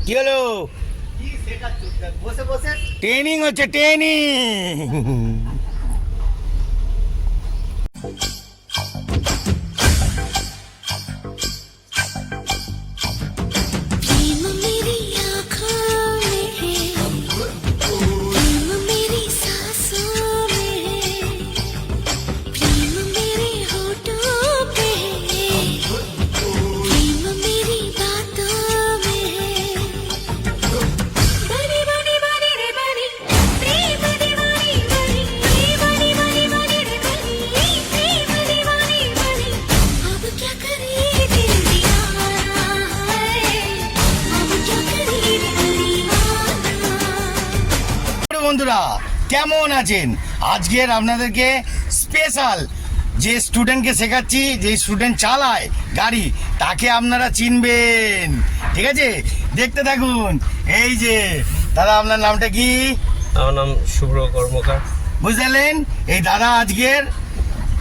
কি হলো? বসে বসে ট্রেনিং হচ্ছে, ট্রেনিং। प्रेम मेरी आँखों में है, प्रेम मेरी सांसों में है, प्रेम मेरे होठों पे है, प्रेम मेरी बातों में है। बनी बनी बनी रे बनी, प्रेम दीवानी बनी, बनी बनी बनी रे बनी, प्रेम दीवानी बनी। अब क्या करे दिल दीवाना है, अब क्या करे दिल दीवाना। বন্ধুরা কেমন আছেন? আজকের আপনাদেরকে স্পেশাল যে স্টুডেন্টকে শেখাচ্ছি, যে স্টুডেন্ট চালায় গাড়ি, তাকে আপনারা চিনবেন। ঠিক আছে, দেখতে থাকুন। এই যে দাদা, আপনার নামটা কি? আমার নাম শুভ্র কর্মকার। বুঝলেন? এই দাদা আজকের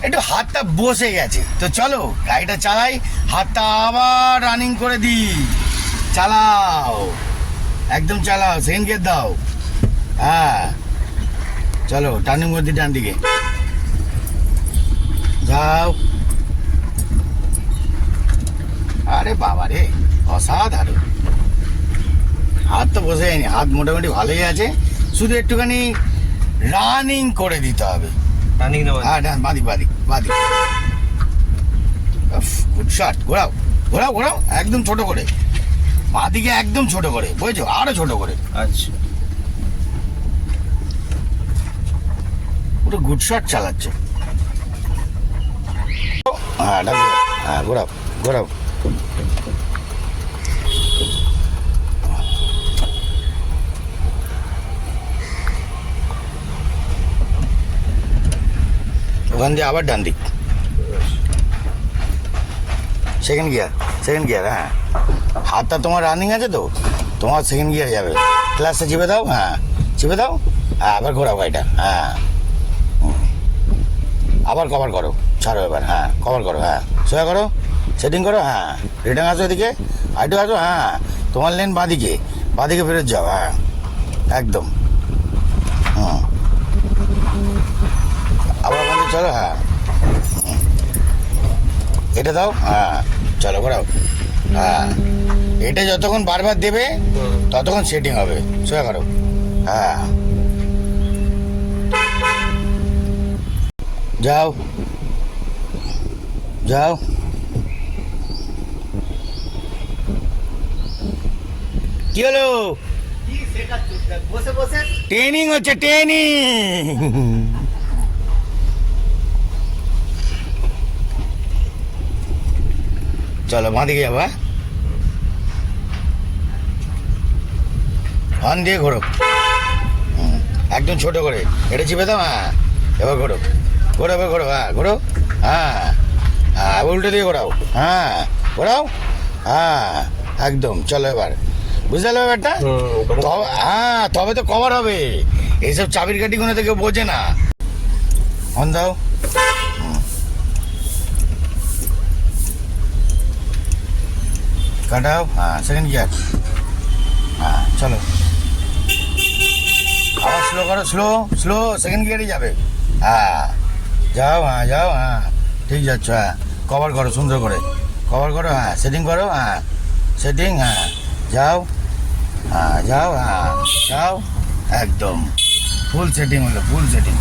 একটু হাতটা বসে গেছে, তো চলো গাড়িটা চালাই, হাতটা আবার রানিং করে দিই। চালাও, একদম চালাও, সেকেন্ড গিয়ার দাও। হ্যাঁ, চলো টার্নিং করে দিই ডান দিকে, যাও। আরে বাবা রে, অসাধারণ। হাত তো বসে যায়নি, হাত মোটামুটি ভালোই আছে, শুধু একটুখানি রানিং করে দিতে হবে। রানিং না হ্যাঁ, ডান, বাদিক বাদিক বাদিক। গুড শট, ঘোরাও ঘোরাও ঘোরাও, একদম ছোট করে বাদিকে, একদম ছোট করে, বুঝেছো? আরো ছোট করে, আচ্ছা। পুরো গুড শট চালাচ্ছে। হ্যাঁ, ডান দিকে। হ্যাঁ, ঘোরাও ঘোরাও। ওখান দিয়ে আবার ডান দিক, সেকেন্ড গিয়ার, সেকেন্ড গিয়ার। হ্যাঁ, হাতটা তোমার রানিং আছে তো, তোমার সেকেন্ড গিয়ার যাবে। ক্লাসটা চিপে দাও, হ্যাঁ চিপে দাও। হ্যাঁ, আবার ঘোরাও গাড়িটা। হ্যাঁ, আবার কভার করো, ছাড়ো এবার। হ্যাঁ, কভার করো। হ্যাঁ, সোজা করো, সেটিং করো। হ্যাঁ, রিটার্ন আসো এদিকে, আইটু আসো। হ্যাঁ, তোমার লেন বাঁদিকে, বাঁদিকে ফেরত যাও। হ্যাঁ, একদম। হুম, আবার ওখান থেকে চলো। হ্যাঁ, এটা দাও। হ্যাঁ, চলো ঘোরাও। হ্যাঁ, এটা যতক্ষণ বারবার দেবে ততক্ষণ সেটিং হবে। সোজা করো। হ্যাঁ, যাও যাও। কি হলো? বসে বসে ট্রেনিং হচ্ছে, ট্রেনিং। চলো বাঁদিকে যাবো। হ্যাঁ, হর্ন দিয়ে ঘোরো। একদম ছোট করে, এটা চিপে দাও। হ্যাঁ, এবার ঘোরো ঘোরো, এবার ঘোরো। হ্যাঁ, ঘোরো। হ্যাঁ হ্যাঁ, উল্টো দিয়ে ঘোরাও। হ্যাঁ, ঘোরাও। হ্যাঁ, একদম। চলো এবার, বুঝতে পারলে ব্যাপারটা? তবে হ্যাঁ, তবে তো কভার হবে। এইসব চাবির কাঠিগুলো তো কেউ বোঝে না। হর্ন দাও। কাটাও। হ্যাঁ, সেকেন্ড গিয়ার। হ্যাঁ, চলো আবার স্লো করো, স্লো স্লো, সেকেন্ড গিয়ারই যাবে। হ্যাঁ, যাও। হ্যাঁ, যাও। হ্যাঁ, ঠিক যাচ্ছ। হ্যাঁ, কভার করো সুন্দর করে, কভার করো। হ্যাঁ, সেটিং করো। হ্যাঁ, সেটিং। হ্যাঁ, যাও। হ্যাঁ, যাও। হ্যাঁ, যাও। একদম ফুল সেটিং হলো, ফুল সেটিং।